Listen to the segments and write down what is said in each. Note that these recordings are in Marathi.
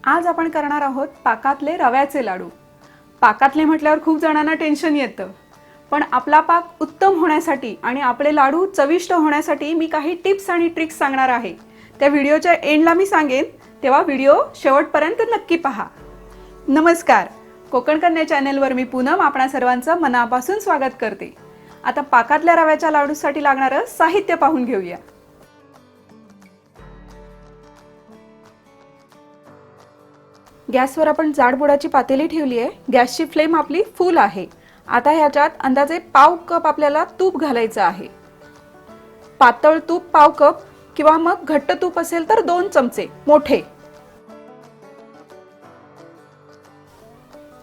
आज आपण करणार आहोत पाकातले रव्याचे लाडू। पाकातले म्हटल्यावर खूप जणांना टेन्शन येतं, पण आपला पाक उत्तम होण्यासाठी आणि आपले लाडू चविष्ट होण्यासाठी मी काही टिप्स आणि ट्रिक्स सांगणार आहे। त्या व्हिडिओच्या एंडला मी सांगेन, तेव्हा व्हिडिओ शेवटपर्यंत नक्की पहा। नमस्कार, कोकण कन्या चॅनलवर मी पूनम आपणा सर्वांचं मनापासून स्वागत करते। आता पाकातल्या रव्याच्या लाडूसाठी लागणारं साहित्य पाहून घेऊया। गॅसवर आपण जाडबुडाची पातेली ठेवली आहे। गॅसची फ्लेम आपली फुल आहे। आता ह्याच्यात अंदाजे पाव कप आपल्याला तूप घालायचं आहे। पातळ तूप पाव कप किंवा मग घट्ट तूप असेल तर 2 चमचे मोठे।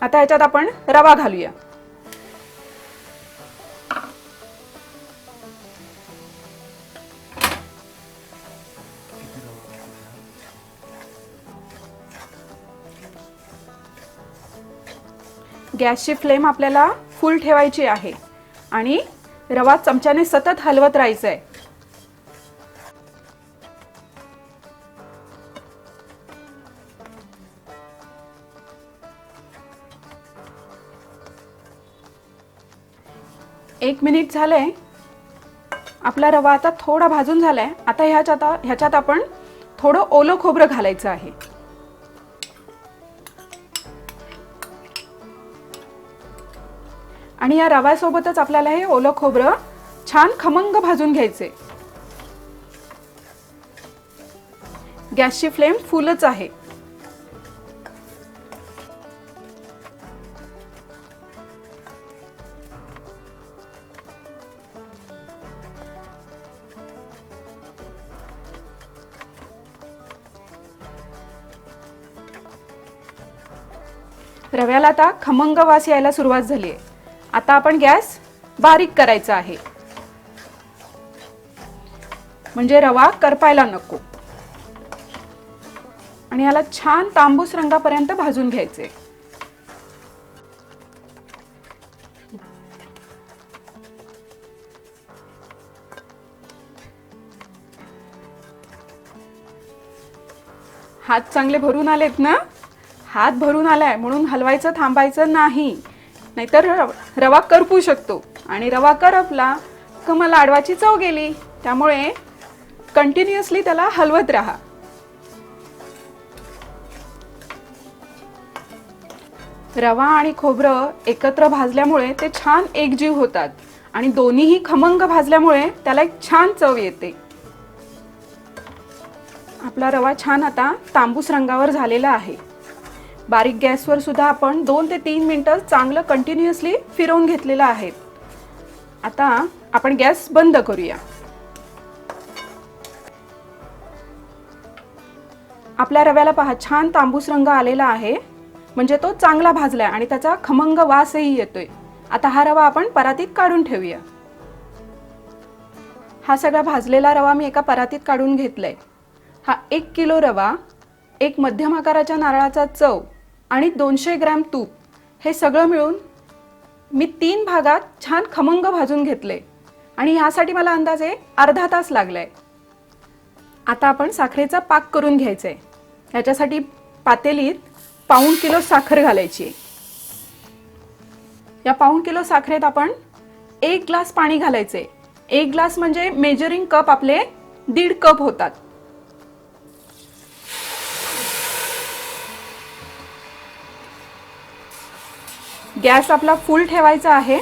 आता ह्याच्यात आपण रवा घालूया। गॅसची फ्लेम आपल्याला फुल ठेवायची आहे आणि रवा चमच्याने सतत हलवत राहायचं आहे। एक मिनिट झालंय। आपला रवा आता थोडा भाजून झालाय। आता ह्याच्यात आपण थोडं ओलं खोबरं घालायचं आहे। आणि या रव्यासोबतच आपल्याला हे ओलं खोबरं छान खमंग भाजून घ्यायचे। गॅसची फ्लेम फुलच आहे। रव्याला आता खमंग वास यायला सुरुवात झाली आहे। आता आपण गॅस बारीक करायचा आहे, म्हणजे रवा करपायला नको। आणि याला छान तांबूस रंगापर्यंत भाजून घ्यायचे। हात चांगले भरून आलेत ना? हात भरून आलाय म्हणून हलवायचं थांबायचं नाही, नाहीतर रवा करपू शकतो आणि रवा करपला की मग लाडवाची चव गेली। त्यामुळे कंटिन्युअसली त्याला हलवत राहा। रवा आणि खोबरं एकत्र भाजल्यामुळे ते छान एकजीव होतात आणि दोन्हीही खमंग भाजल्यामुळे त्याला एक छान चव येते। आपला रवा छान आता तांबूस रंगावर झालेला आहे। बारीक गॅसवर सुद्धा आपण 2 ते 3 मिनिटं चांगलं कंटिन्युअसली फिरवून घेतलेलं आहे। आता आपण गॅस बंद करूया। आपल्या रव्याला पहा छान तांबूस रंग आलेला आहे, म्हणजे तो चांगला भाजलाय आणि त्याचा खमंग वासही येतोय। आता हा रवा आपण परातीत काढून ठेवूया। हा सगळा भाजलेला रवा मी एका परातीत काढून घेतलाय। हा 1 किलो रवा, एक मध्यम आकाराच्या नारळाचा चव आणि 200 ग्रॅम तूप हे सगळं मिळून मी 3 भागात छान खमंग भाजून घेतले आणि ह्यासाठी मला अंदाजे अर्धा तास लागलाय। आता आपण साखरेचा पाक करून घ्यायचा आहे। याच्यासाठी पातेलीत पाऊण किलो साखर घालायची। या पाऊण किलो साखरेत आपण 1 ग्लास पाणी घालायचे। 1 ग्लास म्हणजे मेजरिंग कप आपले 1.5 कप होतात। गॅस आपला फुल ठेवायचा आहे।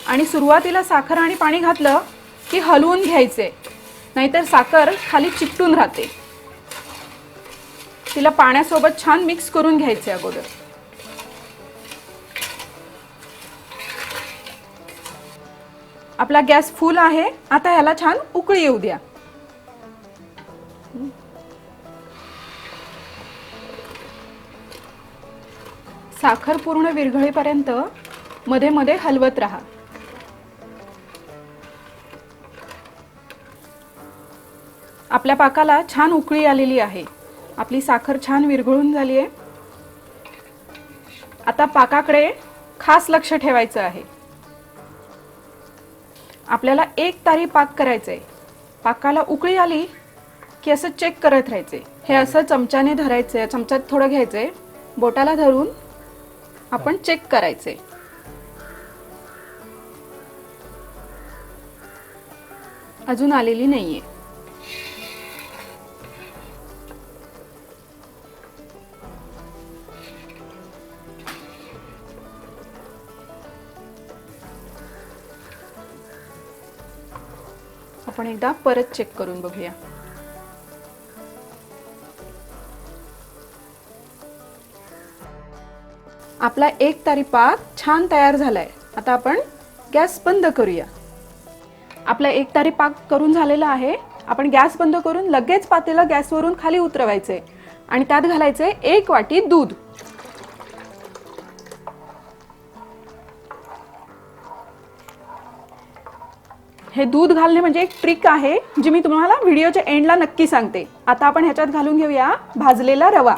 आणि सुरुवातीला साखर आणि पाणी घातलं की हलवून घ्यायचे, नाहीतर साखर खाली चिकटून राहते। तिला पाण्यासोबत छान मिक्स करून घ्यायचे अगोदर। आपला गॅस फुल आहे। आता ह्याला छान उकळी येऊ द्या। साखर पूर्ण विरघळेपर्यंत मध्ये मध्ये हलवत राहा। आपल्या पाकाला छान उकळी आलेली आहे। आपली साखर छान विरघळून झाली आहे। आता पाकाकडे खास लक्ष ठेवायचं आहे। आपल्याला एक तारी पाक करायचा आहे। पाकाला उकळी आली की असं चेक करत राहायचे. हे असं चमच्याने धरायचे, चमच्यात थोडं घ्यायचे, बोटाला धरून आपण चेक करायचे. अजून आलेली नाहीये. आपण एकदा परत चेक करून बघूया. आपला एक तारी पाक छान तयार झालाय. आता आपण गॅस बंद करूया. आपला एक तारी पाक करून झालेला आहे. आपण गॅस बंद करून लगेच पातेलं गॅसवरून खाली उतरवायचे आणि त्यात घालायचे 1 वाटी दूध. हे दूध घालणे म्हणजे एक ट्रिक आहे जी मी तुम्हाला व्हिडिओच्या एंडला नक्की सांगते. आता आपण ह्याच्यात घालून घेऊया भाजलेला रवा.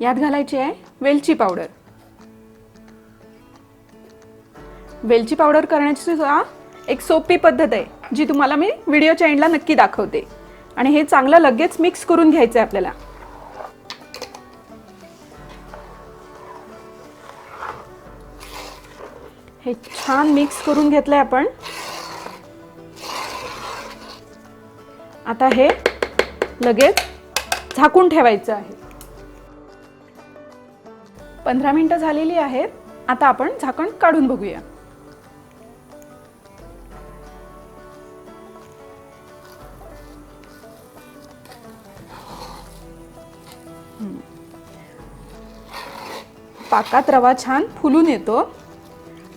यात घालायची आहे वेलची पावडर. वेलची पावडर करण्याची सुद्धा एक सोपी पद्धत आहे जी तुम्हाला मी व्हिडिओच्या एंडला नक्की दाखवते. आणि हे चांगलं लगेच मिक्स करून घ्यायचं आहे आपल्याला. हे छान मिक्स करून घेतलंय आपण. आता हे लगेच झाकून ठेवायचं आहे. 15 मिनिटं झालेली आहेत. आता आपण झाकण काढून बघूया. पाकात रवा छान फुलून येतो.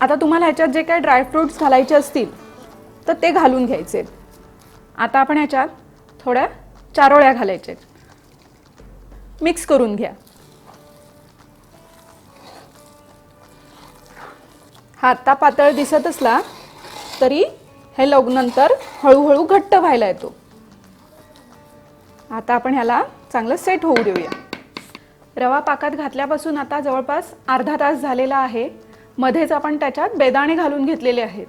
आता तुम्हाला ह्याच्यात जे काही ड्रायफ्रुट्स घालायचे असतील तर ते घालून घ्यायचे. आता आपण ह्याच्यात थोड्या चारोळ्या घालायचे. मिक्स करून घ्या. हा आत्ता पातळ दिसत असला तरी हे नंतर हळूहळू घट्ट व्हायला येतो. आता आपण ह्याला चांगलं सेट होऊ देऊया. रवा पाकात घातल्यापासून आता जवळपास अर्धा तास झालेला आहे. मध्येच आपण त्याच्यात बेदाणे घालून घेतलेले आहेत.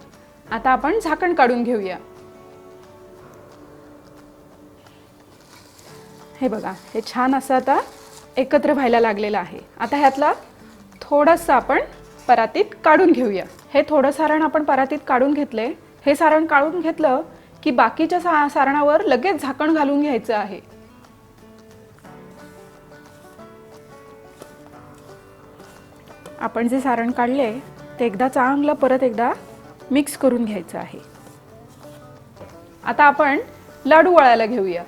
आता आपण झाकण काढून घेऊया. हे बघा, हे छान असं आता एकत्र व्हायला लागलेलं आहे. आता ह्यातला थोडंसं आपण परातीत काढून घेऊया. हे थोडं सारण आपण परातीत काढून घेतले. हे सारण काढून घेतलं की बाकीच्या सारणावर लगेच झाकण घालून घ्यायचं आहे. आपण जे सारण काढले ते एकदा चांगलं परत एकदा मिक्स करून घ्यायचं आहे. आता आपण लाडू वळायला घेऊया.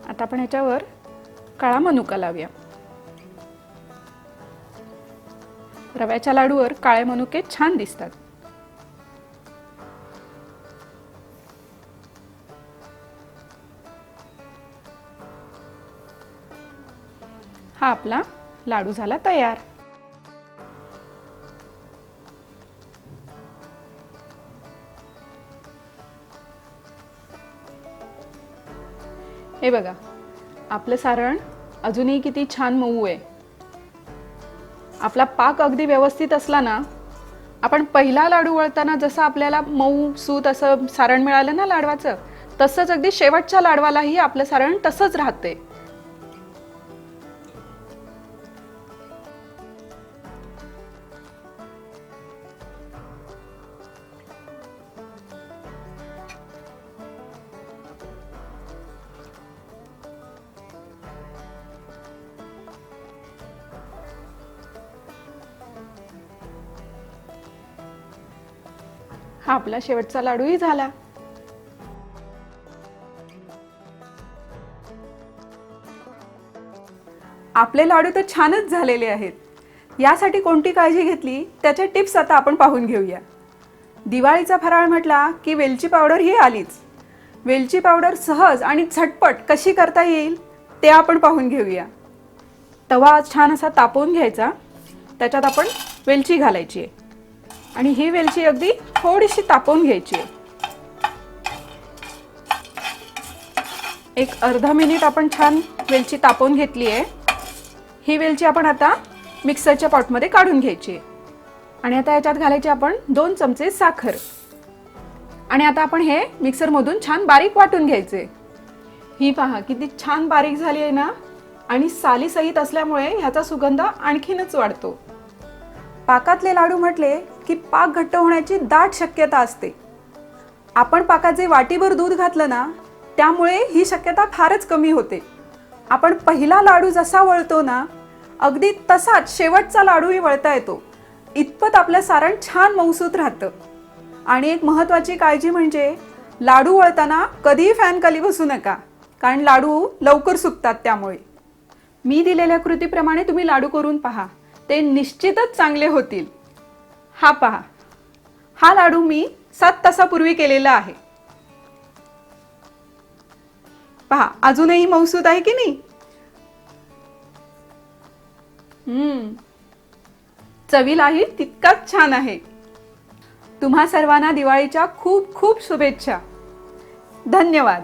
आता आपण ह्याच्यावर काळा मनुका लावूया. रव्याच्या लाडूवर काळे मनुके छान दिसतात. हा आपला लाडू झाला तयार. हे बघा, आपलं सारण अजूनही किती छान मऊ आहे. आपला पाक अगदी व्यवस्थित असला ना, आपण पहिला लाडू वळताना जसं आपल्याला मऊ सूत असं सारण मिळालं ना लाडवाचं, तसंच अगदी शेवटच्या लाडवालाही आपलं सारण तसंच राहते. हा आपला शेवटचा लाडूही झाला. आपले लाडू तर छानच झालेले आहेत. यासाठी कोणती काळजी घेतली त्याच्या टिप्स आता आपण पाहून घेऊया. दिवाळीचा फराळ म्हटला की वेलची पावडर ही आलीच. वेलची पावडर सहज आणि झटपट कशी करता येईल ते आपण पाहून घेऊया. तवा छान असा तापवून घ्यायचा. त्याच्यात आपण वेलची घालायची आहे आणि ही वेलची अगदी थोडीशी तापवून घ्यायची आहे. एक अर्धा मिनिट आपण छान वेलची तापवून घेतली आहे. ही वेलची आपण आता मिक्सरच्या पॉटमध्ये काढून घ्यायची आहे. आणि आता याच्यात घालायची आपण 2 चमचे साखर. आणि आता आपण हे मिक्सरमधून छान बारीक वाटून घ्यायचे. ही पहा किती छान बारीक झाली आहे ना, आणि साली सहित असल्यामुळे ह्याचा सुगंध आणखीनच वाढतो. पाकातले लाडू म्हटले की पाक घट्ट होण्याची दाट शक्यता असते. आपण पाकात जे वाटीभर दूध घातलं ना, त्यामुळे ही शक्यता फारच कमी होते. आपण पहिला लाडू जसा वळतो ना, अगदी तसाच शेवटचा लाडूही वळता येतो. इतपत आपलं सारण छान मऊसूत राहतं. आणि एक महत्त्वाची काळजी म्हणजे लाडू वळताना कधीही फॅन खाली बसू नका, कारण लाडू लवकर सुकतात. त्यामुळे मी दिलेल्या कृतीप्रमाणे तुम्ही लाडू करून पहा, ते निश्चितच चांगले होतील. हा पहा, हा लाडू मी 7 तासापूर्वी केलेला आहे. पहा अजूनही मऊसूत आहे की नाही. चवीलाही तितकाच छान आहे. तुम्हा सर्वांना दिवाळीच्या खूप खूप शुभेच्छा. धन्यवाद.